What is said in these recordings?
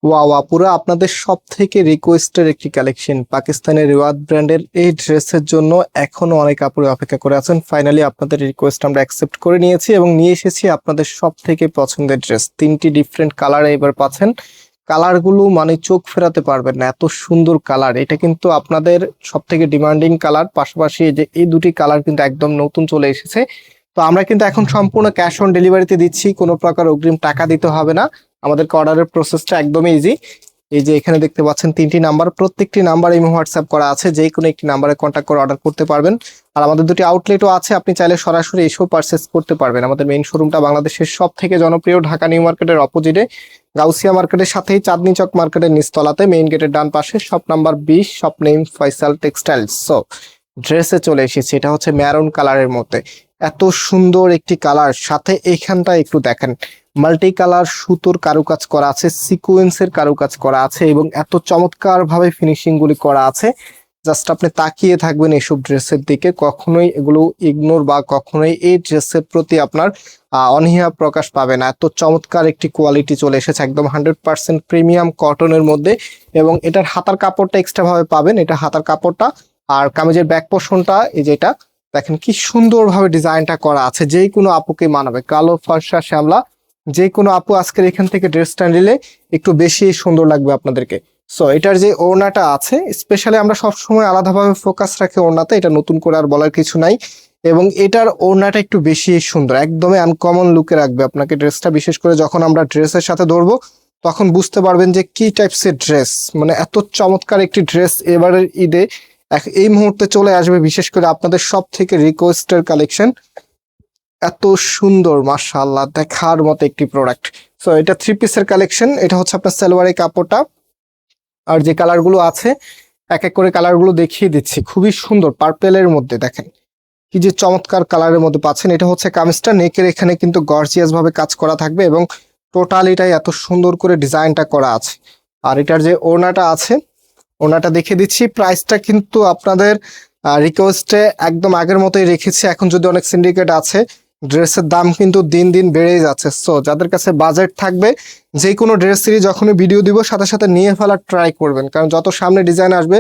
Wow আপুরা, আপনাদের সব থেকে রিকোয়েস্টের একটি কালেকশন পাকিস্তানের রিওয়াদ ব্র্যান্ডের এই ড্রেসের জন্য এখনো অনেক আপুরা অপেক্ষা করে আছেন। ফাইনালি আপনাদের রিকোয়েস্ট আমরা অ্যাকসেপ্ট করে নিয়েছি এবং নিয়ে এসেছি আপনাদের সব থেকে পছন্দের ড্রেস। তিনটি ডিফারেন্ট কালারে এবার পাচ্ছেন। কালারগুলো মানে চোখ ফেরাতে পারবেন না, এত সুন্দর কালার। এটা কিন্তু আপনাদের সব থেকে ডিমান্ডিং কালার, পাশাপাশি এই যে এই দুটি কালার কিন্তু একদম নতুন চলে এসেছে। তো আমরা কিন্তু এখন সম্পূর্ণ ক্যাশ অন ডেলিভারিতে দিচ্ছি, কোনো প্রকার অগ্রিম টাকা দিতে হবে না। আমাদেরকে অর্ডারের প্রসেসটা একদমই ইজি। এই যে এখানে দেখতে পাচ্ছেন তিনটি নাম্বার, প্রত্যেকটি নাম্বার ইমো হোয়াটসঅ্যাপ করা আছে, যে কোনো একটি নাম্বারে কন্ট্যাক্ট করে অর্ডার করতে পারবেন। আর আমাদের দুটি আউটলেটও আছে, আপনি চাইলে সরাসরি এসেও পারচেস করতে পারবেন। আমাদের মেইন শোরুমটা বাংলাদেশের সব থেকে জনপ্রিয় ঢাকা নিউ মার্কেটের অপোজিটে, গাউসিয়া মার্কেটের সাথেই চাঁদনি চক মার্কেটের নিচতলাতে, মেইন গেটের ডান পাশে, shop number 20, shop name Faisal textiles. So ড্রেসে চলে এসেছি, এটা হচ্ছে ম্যারুন কালারের মধ্যে। এত সুন্দর একটি কালার, সাথে এইখানটা একটু দেখেন, মাল্টি কালার সুতোর কারুকাজ করা আছে, সিকোয়েন্সের কারুকাজ করা আছে এবং এত চমৎকার ভাবে ফিনিশিং গুলি করা আছে। জাস্ট আপনি তাকিয়ে থাকবেন এইসব ড্রেসের দিকে, কখনোই এগুলো ইগনোর বা কখনোই এই ড্রেসের প্রতি আপনার অনীহা প্রকাশ পাবে না। এত চমৎকার একটি কোয়ালিটি চলে এসেছে, একদম 100% প্রিমিয়াম কটনের মধ্যে। এবং এটার হাতার কাপড়টা এক্সট্রা ভাবে পাবেন, এটা হাতার কাপড়টা। আর কামিজের ব্যাক পোর্শনটা এই যেটা দেখেন কি সুন্দরভাবে ডিজাইনটা করা আছে, যে কোনো আপুকে মানাবে। কালো, ফর্সা, শ্যামলা, যে কোনো আপু আজকের এখান থেকে ড্রেসটা নিলে একটু বেশি সুন্দর লাগবে আপনাদেরকে। সো এটার যে ওড়নাটা আছে, স্পেশালি আমরা সবসময় আলাদাভাবে ফোকাস রাখি ওড়নাতে, এটা নতুন করে আর বলার কিছু নাই। এবং এটার ওড়নাটা একটু বেশি সুন্দর, একদমই আনকমন লুকে রাখবে আপনাকে ড্রেসটা। বিশেষ করে যখন আমরা ড্রেসের সাথে ধরবো তখন বুঝতে পারবেন যে কি টাইপসের ড্রেস, মানে এত চমৎকার একটি ড্রেস এবারের ঈদে এই মুহূর্তে চলে আসবে। বিশেষ করে আপনাদের সব থেকে রিকোয়েস্টের কালেকশন, এত সুন্দর, মাশাআল্লাহ, দেখার মতো একটি প্রোডাক্ট। সো এটা 3 পিসের কালেকশন। এটা হচ্ছে আপনার সালোয়ারের কাপড়টা। আর যে কালারগুলো আছে এক এক করে কালারগুলো দেখিয়ে দিচ্ছি। খুবই সুন্দর পার্পেলের মধ্যে, দেখেন কি যে চমৎকার কালারের মধ্যে পাচ্ছেন। এটা হচ্ছে কামিজটা, নেকের এখানে কিন্তু গর্জিয়াস ভাবে কাজ করা থাকবে এবং টোটাল এটাই এত সুন্দর করে ডিজাইনটা করা আছে। আর এটার যে ওড়নাটা আছে, ওড়নাটা দেখিয়ে দিচ্ছি। প্রাইসটা কিন্তু আপনাদের রিকোয়েস্টে একদম আগের মতোই রেখেছি। এখন যদি অনেক সিন্ডিকেট আছে, ড্রেসের দাম কিন্তু দিন দিন বেড়েই যাচ্ছে। সো যাদের কাছে বাজেট থাকবে, যে কোনো ড্রেসেরই যখনই ভিডিও দিব সাথে সাথে নিয়ে ফেলার ট্রাই করবেন, কারণ যত সামনে ডিজাইন আসবে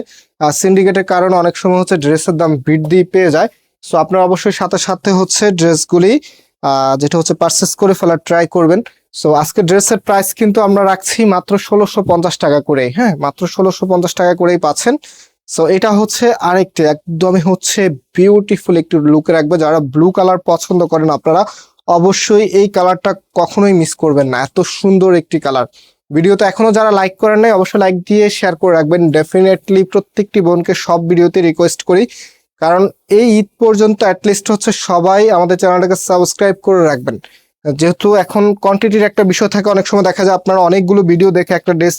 সিন্ডিকেটের কারণে অনেক সময় হচ্ছে ড্রেসের দাম বৃদ্ধি পেয়ে যায়। সো আপনারা অবশ্যই সাথে সাথে হচ্ছে ড্রেসগুলি যেটা হচ্ছে পারচেস করে ফেলার ট্রাই করবেন। সো আজকে ড্রেসের প্রাইস কিন্তু আমরা রাখছি মাত্র 1650 টাকা করে। হ্যাঁ, মাত্র 1650 টাকা করেই পাচ্ছেন। সো এটা হচ্ছে আরেকটি একদমই হচ্ছে বিউটিফুল একটু লুক রাখবে। যারা ব্লু কালার পছন্দ করেন আপনারা অবশ্যই এই কালারটা কখনোই মিস করবেন না, এত সুন্দর একটি কালার। ভিডিওতে এখনো যারা লাইক করেন নাই অবশ্যই লাইক দিয়ে শেয়ার করে রাখবেন। ডেফিনেটলি প্রত্যেকটি বোনকে সব ভিডিওতে রিকোয়েস্ট করি, কারণ এই ঈদ পর্যন্ত অ্যাটলিস্ট হচ্ছে সবাই আমাদের চ্যানেলটাকে সাবস্ক্রাইব করে রাখবেন। যেহেতু এখন কোয়ান্টিটির একটা বিষয় থাকে, অনেক সময় দেখা যায় আপনারা অনেকগুলো ভিডিও দেখে একটা ড্রেস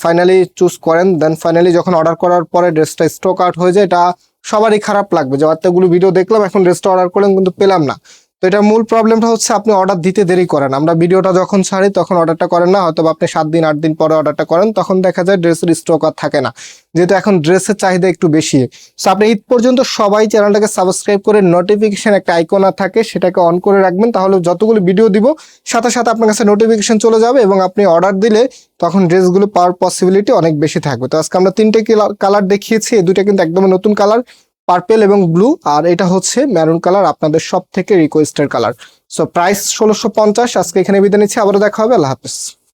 ফাইনালি চুজ করেন, দেন ফাইনালি যখন অর্ডার করার পরে ড্রেসটা স্টক আউট হয়ে যায়, এটা সবারই খারাপ লাগবে যে এতগুলো ভিডিও দেখলাম এখন ড্রেসটা অর্ডার করলাম কিন্তু পেলাম না। তো এটা মূল প্রবলেমটা হচ্ছে আপনি অর্ডার দিতে দেরি করেন। আমরা ভিডিওটা যখন ছাড়ি তখন অর্ডারটা করেন না, হয়তো আপনি 7 দিন 8 দিন পরে অর্ডারটা করেন, তখন দেখা যায় ড্রেসের স্টক আর থাকে না, যেহেতু এখন ড্রেসের চাহিদা একটু বেশি। সো আপনি ঈদ পর্যন্ত সবাই চ্যানেলটাকে সাবস্ক্রাইব করে নোটিফিকেশন একটা আইকন থাকে সেটাকে অন করে রাখবেন, তাহলে যতগুলো ভিডিও দিব সাথে সাথে আপনার কাছে নোটিফিকেশন চলে যাবে এবং আপনি অর্ডার দিলে তখন ড্রেসগুলো পাওয়ার পসিবিলিটি অনেক বেশি থাকবে। তো আজকে আমরা 3টে কালার দেখিয়েছি, এই দুইটা কিন্তু একদম নতুন কালার, পার্পেল এবং ব্লু, আর এটা হচ্ছে মেরুন কালার, আপনাদের সব থেকে রিকোয়েস্টের কালার। So price 1650। আজকে এখানে বিদায় নিচ্ছি, আবারও দেখা হবে, আল্লাহ হাফেজ।